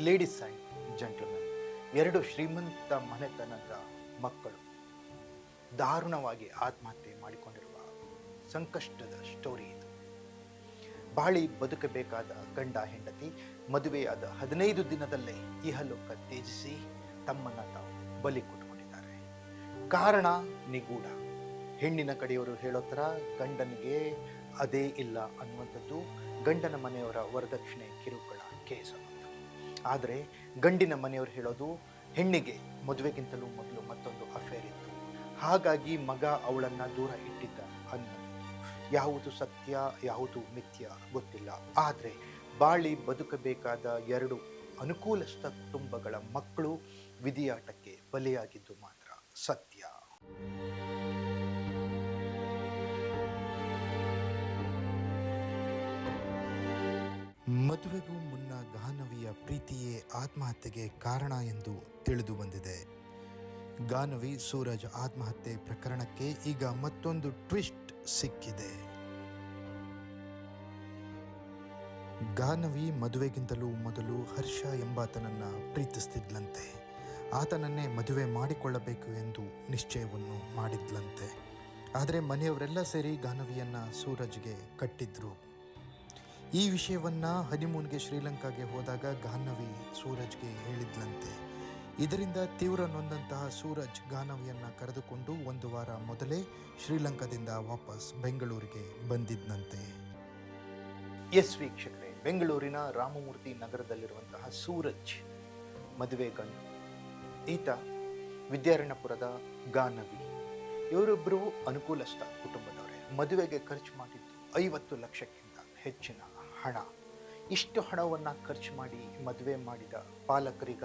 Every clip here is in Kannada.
ಲೇಡೀಸ್ ಆ್ಯಂಡ್ ಜೆಂಟಲ್ಮೆನ್, ಎರಡು ಶ್ರೀಮಂತ ಮನೆತನದ ಮಕ್ಕಳು ದಾರುಣವಾಗಿ ಆತ್ಮಹತ್ಯೆ ಮಾಡಿಕೊಂಡಿರುವ ಸಂಕಷ್ಟದ ಸ್ಟೋರಿ ಇದು. ಬಾಳಿ ಬದುಕಬೇಕಾದ ಗಂಡ ಹೆಂಡತಿ ಮದುವೆಯಾದ 15 ದಿನದಲ್ಲೇ ಇಹಲೋಕ ತ್ಯಜಿಸಿ ತಮ್ಮನ್ನ ತಾವು ಬಲಿ ಕೊಟ್ಟುಕೊಂಡಿದ್ದಾರೆ. ಕಾರಣ ನಿಗೂಢ. ಹೆಣ್ಣಿನ ಕಡೆಯವರು ಹೇಳೋ ಥರ ಗಂಡನಿಗೆ ಅದೇ ಇಲ್ಲ ಅನ್ನುವಂಥದ್ದು ಗಂಡನ ಮನೆಯವರ ವರದಕ್ಷಿಣೆ ಕಿರುಕುಳ ಕೇಸ್ ಅನ್ನೋದು. ಆದರೆ ಗಂಡಿನ ಮನೆಯವರು ಹೇಳೋದು ಹೆಣ್ಣಿಗೆ ಮದುವೆಗಿಂತಲೂ ಮೊದಲು ಮತ್ತೊಂದು ಅಫೇರ್ ಇತ್ತು, ಹಾಗಾಗಿ ಮಗ ಅವಳನ್ನು ದೂರ ಇಟ್ಟಿದ್ದ ಅನ್ನೋದು. ಯಾವುದು ಸತ್ಯ ಯಾವುದು ಮಿಥ್ಯ ಗೊತ್ತಿಲ್ಲ. ಆದರೆ ಬಾಳಿ ಬದುಕಬೇಕಾದ ಎರಡು ಅನುಕೂಲಸ್ಥ ಕುಟುಂಬಗಳ ಮಕ್ಕಳು ವಿಧಿಯಾಟಕ್ಕೆ ಬಲಿಯಾಗಿದ್ದು ಮಾತ್ರ ಸತ್ಯ. ಮದುವೆಗೂ ಮುನ್ನ ಗಾನವಿಯ ಪ್ರೀತಿಯೇ ಆತ್ಮಹತ್ಯೆಗೆ ಕಾರಣ ಎಂದು ತಿಳಿದು ಬಂದಿದೆ. ಗಾನವಿ ಸೂರಜ್ ಆತ್ಮಹತ್ಯೆ ಪ್ರಕರಣಕ್ಕೆ ಈಗ ಮತ್ತೊಂದು ಟ್ವಿಸ್ಟ್ ಸಿಕ್ಕಿದೆ. ಗಾನವಿ ಮದುವೆಗಿಂತಲೂ ಮೊದಲು ಹರ್ಷ ಎಂಬಾತನನ್ನ ಪ್ರೀತಿಸ್ತಿದ್ಲಂತೆ. ಆತನನ್ನೇ ಮದುವೆ ಮಾಡಿಕೊಳ್ಳಬೇಕು ಎಂದು ನಿಶ್ಚಯವನ್ನು ಮಾಡಿದ್ಲಂತೆ. ಆದರೆ ಮನೆಯವರೆಲ್ಲ ಸೇರಿ ಗಾನವಿಯನ್ನ ಸೂರಜ್ಗೆ ಕಟ್ಟಿದ್ರು. ಈ ವಿಷಯವನ್ನ ಹನಿಮೂನ್ಗೆ ಶ್ರೀಲಂಕಾಗೆ ಹೋದಾಗ ಗಾನವಿ ಸೂರಜ್ಗೆ ಹೇಳಿದ್ಲಂತೆ. ಇದರಿಂದ ತೀವ್ರ ನೊಂದಂತಹ ಸೂರಜ್ ಗಾನವಿಯನ್ನ ಕರೆದುಕೊಂಡು 1 ವಾರ ಮೊದಲೇ ಶ್ರೀಲಂಕಾದಿಂದ ವಾಪಸ್ ಬೆಂಗಳೂರಿಗೆ ಬಂದಿದ್ದಂತೆ. ಎಸ್ ವೀಕ್ಷಕರೇ, ಬೆಂಗಳೂರಿನ ರಾಮಮೂರ್ತಿ ನಗರದಲ್ಲಿರುವಂತಹ ಸೂರಜ್ ಮದುವೆ ಗಂಡು, ಈತ ವಿದ್ಯಾರಣ್ಯಪುರದ ಗಾನವಿ. ಇವರಿಬ್ಬರು ಅನುಕೂಲಸ್ಥ ಕುಟುಂಬದವರೇ. ಮದುವೆಗೆ ಖರ್ಚು ಮಾಡಿದ್ದು 50 ಲಕ್ಷಕ್ಕಿಂತ ಹೆಚ್ಚಿನ ಹಣ. ಇಷ್ಟು ಹಣವನ್ನು ಖರ್ಚು ಮಾಡಿ ಮದುವೆ ಮಾಡಿದ ಪಾಲಕರಿಗ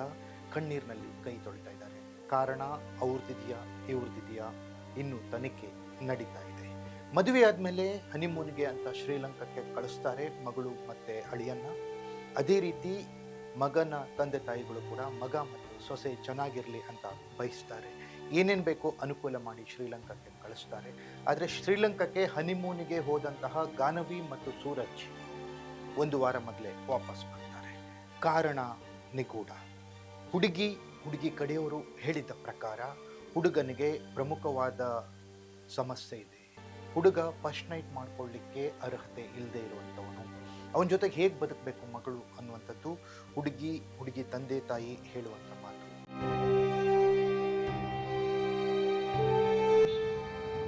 ಕಣ್ಣೀರಿನಲ್ಲಿ ಕೈ ತೊಳಿತಾ ಇದ್ದಾರೆ. ಕಾರಣ ಅವ್ರದ್ದಿದೆಯಾ ಇವ್ರದ್ದಿದೆಯಾ ಇನ್ನೂ ತನಿಖೆ ನಡೀತಾ ಇದೆ. ಮದುವೆ ಆದಮೇಲೆ ಹನಿಮೂನ್ಗೆ ಅಂತ ಶ್ರೀಲಂಕಾಕ್ಕೆ ಕಳಿಸ್ತಾರೆ ಮಗಳು ಮತ್ತು ಅಳಿಯನ್ನ. ಅದೇ ರೀತಿ ಮಗನ ತಂದೆ ತಾಯಿಗಳು ಕೂಡ ಮಗ ಮತ್ತು ಸೊಸೆ ಚೆನ್ನಾಗಿರಲಿ ಅಂತ ಬಯಸ್ತಾರೆ. ಏನೇನು ಬೇಕೋ ಅನುಕೂಲ ಮಾಡಿ ಶ್ರೀಲಂಕಾಕ್ಕೆ ಕಳಿಸ್ತಾರೆ. ಆದರೆ ಶ್ರೀಲಂಕಾಕ್ಕೆ ಹನಿಮೂನಿಗೆ ಹೋದಂತಹ ಗಾನವಿ ಮತ್ತು ಸೂರಜ್ 1 ವಾರ ಮೊದಲೇ ವಾಪಸ್ ಬರ್ತಾರೆ. ಕಾರಣ ನಿಗೂಢ. ಹುಡುಗಿ ಕಡೆಯವರು ಹೇಳಿದ ಪ್ರಕಾರ ಹುಡುಗನಿಗೆ ಪ್ರಮುಖವಾದ ಸಮಸ್ಯೆ ಇದೆ. ಹುಡುಗ ಫಸ್ಟ್ ನೈಟ್ ಮಾಡ್ಕೊಳ್ಳಿಕ್ಕೆ ಅರ್ಹತೆ ಇಲ್ಲದೆ ಇರುವಂಥವನು. ಅವನ ಜೊತೆಗೆ ಹೇಗೆ ಬದುಕಬೇಕು ಮಗಳು ಅನ್ನುವಂಥದ್ದು ಹುಡುಗಿ ತಂದೆ ತಾಯಿ ಹೇಳುವಂಥ ಮಾತು.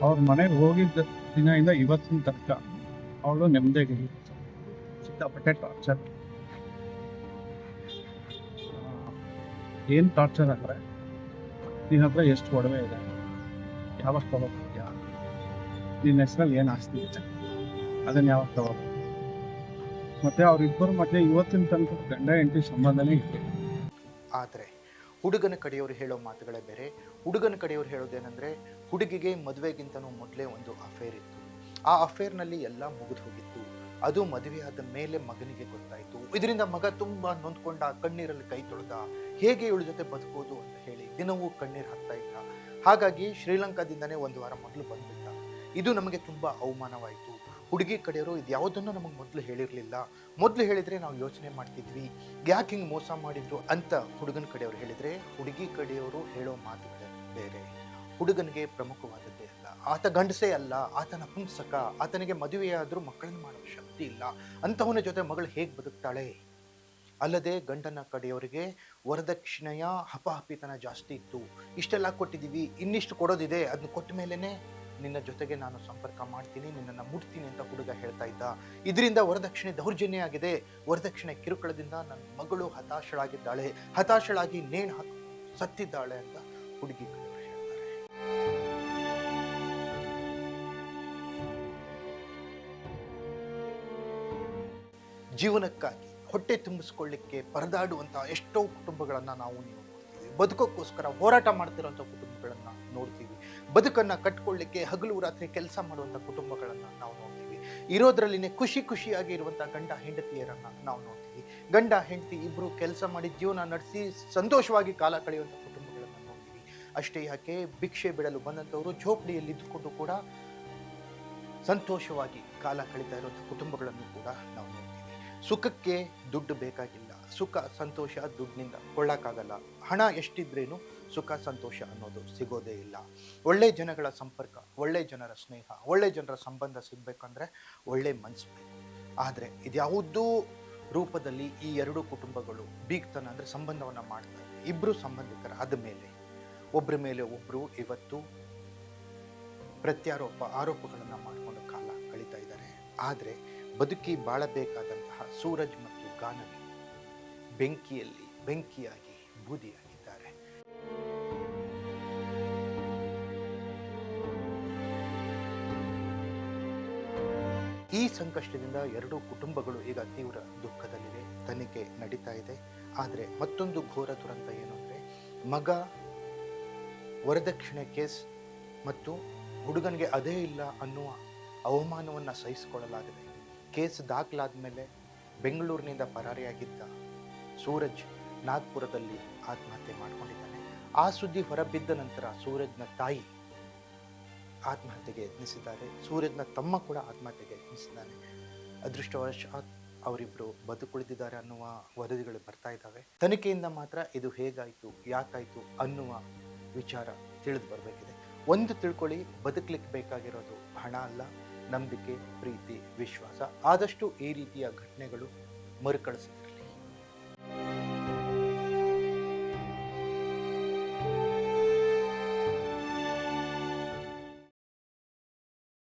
ಅವ್ರ ಮನೆಗೆ ಹೋಗಿದ್ದ ದಿನದಿಂದ ಇವತ್ತಿನ ತನಕ ಅವಳು ನೆಮ್ಮದಿಯಾಗಿ ಸಿಕ್ಕಾಪಟ್ಟೆ ಟಾರ್ಚರ್. ಏನು ಟಾರ್ಚರ್ ಅಂದರೆ, ನಿನ್ನ ಹತ್ರ ಎಷ್ಟು ಒಡವೆ ಇದೆ, ಯಾವಾಗ ತಗೋಬೋದ್ಯಾ, ನಿನ್ನ ಹೆಸರಲ್ಲಿ ಏನು ಆಸ್ತಿ ಇದೆ, ಅದನ್ನು ಯಾವಾಗ ತಗೋಬೋದು. ಮತ್ತು ಅವರಿಬ್ಬರು ಮಧ್ಯೆ ಇವತ್ತಿನ ತನಕ ಗಂಡ ಹೆಂಡತಿ ಸಂಬಂಧನೇ ಇದೆ. ಆದರೆ ಹುಡುಗನ ಕಡೆಯವರು ಹೇಳೋ ಮಾತುಗಳೇ ಬೇರೆ. ಹುಡುಗನ ಕಡೆಯವರು ಹೇಳೋದೇನೆಂದರೆ, ಹುಡುಗಿಗೆ ಮದುವೆಗಿಂತನೂ ಮೊದಲೇ ಒಂದು ಅಫೇರ್ ಇತ್ತು. ಆ ಅಫೇರ್ನಲ್ಲಿ ಎಲ್ಲ ಮುಗಿದು ಹೋಗಿತ್ತು. ಅದು ಮದುವೆಯಾದ ಮೇಲೆ ಮಗನಿಗೆ ಗೊತ್ತಾಯಿತು. ಇದರಿಂದ ಮಗ ತುಂಬ ನೊಂದ್ಕೊಂಡ, ಕಣ್ಣೀರಲ್ಲಿ ಕೈ ತೊಳೆದ. ಹೇಗೆ ಇವಳ ಜೊತೆ ಬದುಕೋದು ಅಂತ ಹೇಳಿ ದಿನವೂ ಕಣ್ಣೀರು ಹಾಕ್ತಾ ಇದ್ದ. ಹಾಗಾಗಿ ಶ್ರೀಲಂಕಾದಿಂದನೇ 1 ವಾರ ಮೊದಲು ಬಂದ್ಬಿಟ್ಟ. ಇದು ನಮಗೆ ತುಂಬ ಅವಮಾನವಾಯಿತು. ಹುಡುಗಿ ಕಡೆಯವರು ಇದು ಯಾವುದನ್ನು ನಮಗೆ ಮೊದಲು ಹೇಳಿರಲಿಲ್ಲ. ಮೊದಲು ಹೇಳಿದರೆ ನಾವು ಯೋಚನೆ ಮಾಡ್ತಿದ್ವಿ, ಯಾಕೆ ಹಿಂಗೆ ಮೋಸ ಮಾಡಿದ್ರು ಅಂತ ಹುಡುಗನ ಕಡೆಯವರು ಹೇಳಿದರೆ, ಹುಡುಗಿ ಕಡೆಯವರು ಹೇಳೋ ಮಾತುಗಳೇ ಬೇರೆ. ಹುಡುಗನಿಗೆ ಪ್ರಮುಖವಾದದ್ದೇ ಅಲ್ಲ, ಆತ ಗಂಡಸೇ ಅಲ್ಲ, ಆತನ ಪುಂಸಕ, ಆತನಿಗೆ ಮದುವೆಯಾದರೂ ಮಕ್ಕಳನ್ನು ಮಾಡುವ ಶಕ್ತಿ ಇಲ್ಲ. ಅಂಥವನ ಜೊತೆ ಮಗಳು ಹೇಗೆ ಬದುಕ್ತಾಳೆ? ಅಲ್ಲದೆ ಗಂಡನ ಕಡೆಯವರಿಗೆ ವರದಕ್ಷಿಣೆಯ ಹಪಾಹಪಿತನ ಜಾಸ್ತಿ ಇತ್ತು. ಇಷ್ಟೆಲ್ಲ ಕೊಟ್ಟಿದ್ದೀವಿ, ಇನ್ನಿಷ್ಟು ಕೊಡೋದಿದೆ, ಅದನ್ನ ಕೊಟ್ಟ ಮೇಲೇ ನಿನ್ನ ಜೊತೆಗೆ ನಾನು ಸಂಪರ್ಕ ಮಾಡ್ತೀನಿ, ನಿನ್ನನ್ನು ಮುಟ್ತೀನಿ ಅಂತ ಹುಡುಗ ಹೇಳ್ತಾ ಇದ್ದ. ಇದರಿಂದ ವರದಕ್ಷಿಣೆ ದೌರ್ಜನ್ಯ ಆಗಿದೆ. ವರದಕ್ಷಿಣೆ ಕಿರುಕುಳದಿಂದ ನನ್ನ ಮಗಳು ಹತಾಶಳಾಗಿ ನೇಣು ಹಾಕಿ ಸತ್ತಿದ್ದಾಳೆ ಅಂತ ಹುಡುಗಿ ಕಡೆಯವರು ಹೇಳ್ತಾರೆ. ಜೀವನಕ್ಕಾಗಿ ಹೊಟ್ಟೆ ತುಂಬಿಸ್ಕೊಳ್ಳಿಕ್ಕೆ ಪರದಾಡುವಂಥ ಎಷ್ಟೋ ಕುಟುಂಬಗಳನ್ನು ನಾವು ನೋಡ್ತೀವಿ. ಬದುಕೋಕ್ಕೋಸ್ಕರ ಹೋರಾಟ ಮಾಡ್ತಿರೋಂಥ ಕುಟುಂಬಗಳನ್ನು ನೋಡ್ತೀವಿ. ಬದುಕನ್ನು ಕಟ್ಕೊಳ್ಳಿಕ್ಕೆ ಹಗಲು ರಾತ್ರಿ ಕೆಲಸ ಮಾಡುವಂಥ ಕುಟುಂಬಗಳನ್ನು ನಾವು ನೋಡ್ತೀವಿ. ಇರೋದ್ರಲ್ಲಿನೇ ಖುಷಿಯಾಗಿ ಇರುವಂಥ ಗಂಡ ಹೆಂಡತಿಯರನ್ನು ನಾವು ನೋಡ್ತೀವಿ. ಗಂಡ ಹೆಂಡತಿ ಇಬ್ಬರು ಕೆಲಸ ಮಾಡಿ ಜೀವನ ನಡೆಸಿ ಸಂತೋಷವಾಗಿ ಕಾಲ ಕಳೆಯುವಂಥ ಕುಟುಂಬಗಳನ್ನು ನೋಡ್ತೀವಿ. ಅಷ್ಟೇ ಯಾಕೆ, ಭಿಕ್ಷೆ ಬಿಡಲು ಬಂದಂಥವರು ಝೋಪಡಿಯಲ್ಲಿ ಇದ್ದುಕೊಂಡು ಕೂಡ ಸಂತೋಷವಾಗಿ ಕಾಲ ಕಳೀತಾ ಇರುವಂಥ ಕುಟುಂಬಗಳನ್ನು ಕೂಡ ನಾವು ನೋಡ್ತೀವಿ. ಸುಖಕ್ಕೆ ದುಡ್ಡು ಬೇಕಾಗಿಲ್ಲ, ಸುಖ ಸಂತೋಷ ದುಡ್ಡಿನಿಂದ ಕೊಳ್ಳಕ್ಕಾಗಲ್ಲ. ಹಣ ಎಷ್ಟಿದ್ರೇನು ಸುಖ ಸಂತೋಷ ಅನ್ನೋದು ಸಿಗೋದೇ ಇಲ್ಲ. ಒಳ್ಳೆ ಜನಗಳ ಸಂಪರ್ಕ, ಒಳ್ಳೆ ಜನರ ಸ್ನೇಹ, ಒಳ್ಳೆ ಜನರ ಸಂಬಂಧ ಸಿಗಬೇಕಂದ್ರೆ ಒಳ್ಳೆ ಮನಸ್ಸು ಬೇಕು. ಆದರೆ ಇದ್ಯಾವುದೂ ರೂಪದಲ್ಲಿ ಈ ಎರಡು ಕುಟುಂಬಗಳು ಬೀಗ್ತನ ಅಂದರೆ ಸಂಬಂಧವನ್ನು ಮಾಡ್ತಾರೆ. ಇಬ್ಬರು ಸಂಬಂಧಿಕರ ಆದ ಮೇಲೆ ಒಬ್ಬರ ಮೇಲೆ ಒಬ್ಬರು ಇವತ್ತು ಆರೋಪಗಳನ್ನು ಮಾಡಿಕೊಂಡು ಕಾಲ ಕಳೀತಾ ಇದ್ದಾರೆ. ಆದರೆ ಬದುಕಿ ಬಾಳಬೇಕಾದಂತಹ ಸೂರಜ್ ಮತ್ತು ಗಾನವಿ ಬೆಂಕಿಯಾಗಿ ಬೂದಿಯಾಗಿದ್ದಾರೆ. ಈ ಸಂಕಷ್ಟದಿಂದ ಎರಡೂ ಕುಟುಂಬಗಳು ಈಗ ತೀವ್ರ ದುಃಖದಲ್ಲಿವೆ. ತನಿಖೆ ನಡೀತಾ ಇದೆ. ಆದರೆ ಮತ್ತೊಂದು ಘೋರ ದುರಂತ ಏನು ಅಂದರೆ, ಮಗ ವರದಕ್ಷಿಣೆ ಕೇಸ್ ಮತ್ತು ಹುಡುಗನಿಗೆ ಅದೇ ಇಲ್ಲ ಅನ್ನುವ ಅವಮಾನವನ್ನು ಸಹಿಸಿಕೊಳ್ಳಲಾಗಿದೆ. ಕೇಸ್ ದಾಖಲಾದ ಮೇಲೆ ಬೆಂಗಳೂರಿನಿಂದ ಪರಾರಿಯಾಗಿದ್ದ ಸೂರಜ್ ನಾಗ್ಪುರದಲ್ಲಿ ಆತ್ಮಹತ್ಯೆ ಮಾಡಿಕೊಂಡಿದ್ದಾನೆ. ಆ ಸುದ್ದಿ ಹೊರಬಿದ್ದ ನಂತರ ಸೂರಜ್ನ ತಾಯಿ ಆತ್ಮಹತ್ಯೆಗೆ ಯತ್ನಿಸಿದ್ದಾರೆ. ಸೂರಜ್ನ ತಮ್ಮ ಕೂಡ ಆತ್ಮಹತ್ಯೆಗೆ ಯತ್ನಿಸಿದ್ದಾನೆ. ಅದೃಷ್ಟವಶಾತ್ ಅವರಿಬ್ಬರು ಬದುಕುಳಿದಿದ್ದಾರೆ ಅನ್ನುವ ವರದಿಗಳು ಬರ್ತಾ ಇದ್ದಾವೆ. ತನಿಖೆಯಿಂದ ಮಾತ್ರ ಇದು ಹೇಗಾಯಿತು, ಯಾಕಾಯಿತು ಅನ್ನುವ ವಿಚಾರ ತಿಳಿದು ಬರಬೇಕಿದೆ. ಒಂದು ತಿಳ್ಕೊಳ್ಳಿ, ಬದುಕಲಿಕ್ಕೆ ಬೇಕಾಗಿರೋದು ಹಣ ಅಲ್ಲ, ನಂಬಿಕೆ, ಪ್ರೀತಿ, ವಿಶ್ವಾಸ. ಆದಷ್ಟು ಈ ರೀತಿಯ ಘಟನೆಗಳು ಮರುಕಳಿಸಿದ್ರೆ